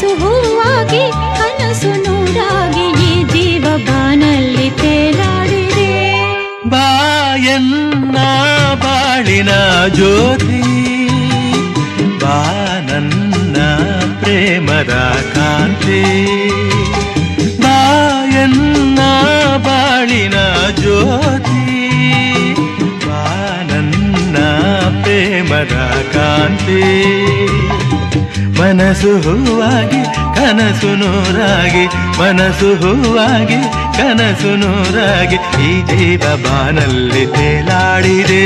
ಮನಸ್ಸು ಹೂವಾಗಿ ಕನಸು ನೂರಾಗಿ ಈ ಜೀವ ಬಾನಲ್ಲಿ ತೇಲಾಡಿದೆ. ಬಾಯನ್ನ ಬಾಳಿನ ಜ್ಯೋತಿ, ಬಾ ನನ್ನ ಪ್ರೇಮದ ಕಾಂತಿ. ಬಾಯನ್ನ ಬಾಳಿನ ಜ್ಯೋತಿ, ಬಾ ನನ್ನ ಪ್ರೇಮದ ಕಾಂತಿ. ಮನಸ್ಸು ಹೂವಾಗಿ ಕನಸು ನೂರಾಗಿ, ಮನಸ್ಸು ಹೂವಾಗಿ ಕನಸು ನೂರಾಗಿ ಈ ಜೀವ ಬಾನಲ್ಲಿ ತೇಲಾಡಿದೆ.